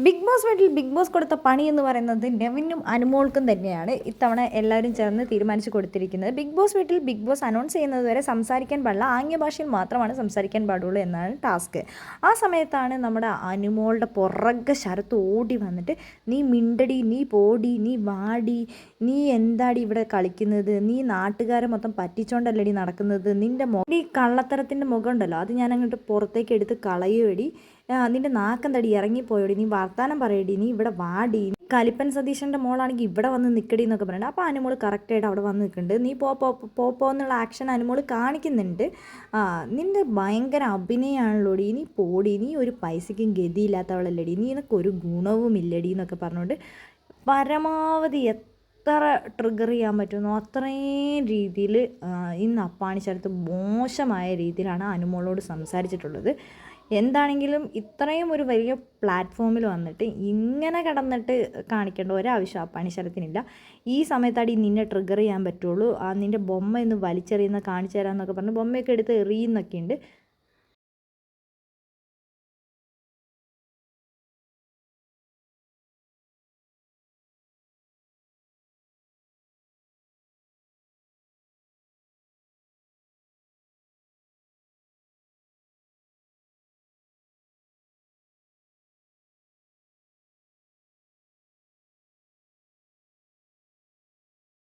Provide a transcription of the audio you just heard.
Big boss വീട്ടിൽ big boss കൊടുത്ത പണി എന്ന് പറയുന്നത് നെവിനും അനുമോൾക്കും തന്നെയാണ് ഇത്തവണ എല്ലാവരും ചേർന്ന് തീരുമാനിച്ചു കൊടുത്തിരിക്കുന്നത്. ബിഗ് ബോസ് വീട്ടിൽ ബിഗ് ബോസ് അനൗൺസ് ചെയ്യുന്നത് വരെ സംസാരിക്കാൻ പാടില്ല, ആംഗ്യ ഭാഷയിൽ മാത്രമാണ് സംസാരിക്കാൻ പാടുള്ളൂ എന്നാണ് ടാസ്ക്. ആ സമയത്താണ് നമ്മുടെ അനുമോളുടെ പുറകെ ശരത്ത് ഓടി വന്നിട്ട്, നീ മിണ്ടടി, നീ പോടി, നീ വാടി, നീ എന്താടി ഇവിടെ കളിക്കുന്നത്, നീ നാട്ടുകാരെ മൊത്തം പറ്റിച്ചോണ്ടല്ലടി നടക്കുന്നത്, നിൻ്റെ ഈ കള്ളത്തരത്തിൻ്റെ മുഖം ഉണ്ടല്ലോ അത് ഞാൻ അങ്ങോട്ട് പുറത്തേക്ക് എടുത്ത് കളയുവടി, നിൻ്റെ നാക്കം തടി ഇറങ്ങിപ്പോയോടി, നീ വർത്താനം പറയടി, നീ ഇവിടെ വാടി, കലിപ്പൻ സതീശൻ്റെ മോളാണെങ്കിൽ ഇവിടെ വന്ന് നിൽക്കടി എന്നൊക്കെ പറയുന്നത്. അപ്പോൾ അനുമോൾ കറക്റ്റായിട്ട് അവിടെ വന്ന് നിൽക്കുന്നുണ്ട്. നീ പോ എന്നുള്ള ആക്ഷൻ അനുമോൾ കാണിക്കുന്നുണ്ട്. നിൻ്റെ ഭയങ്കര അഭിനയമാണല്ലോടി, നീ പോടി, നീ ഒരു പൈസയ്ക്കും ഗതിയില്ലാത്തവളല്ലടി, നീ നിനക്കൊരു ഗുണവുമില്ലടി എന്നൊക്കെ പറഞ്ഞുകൊണ്ട് പരമാവധി എത്ര ട്രിഗർ ചെയ്യാൻ പറ്റുന്നോ അത്രയും രീതിയിൽ ഇന്ന് അപ്പാണി ശരത്ത് മോശമായ രീതിയിലാണ് അനുമോളോട് സംസാരിച്ചിട്ടുള്ളത്. എന്താണെങ്കിലും ഇത്രയും ഒരു വലിയ പ്ലാറ്റ്ഫോമിൽ വന്നിട്ട് ഇങ്ങനെ കിടന്നിട്ട് കാണിക്കേണ്ട ഒരാവശ്യം അപ്പാണി ശരത്തിനില്ല. ഈ സമയത്താടി നിന്നെ ട്രിഗർ ചെയ്യാൻ പറ്റുള്ളൂ, നിൻ്റെ ബൊമ്മ ഒന്ന് വലിച്ചെറിയുന്ന കാണിച്ചു തരാമെന്നൊക്കെ പറഞ്ഞ് ബൊമ്മയൊക്കെ എടുത്ത് എറിയുന്നൊക്കെ ഉണ്ട്.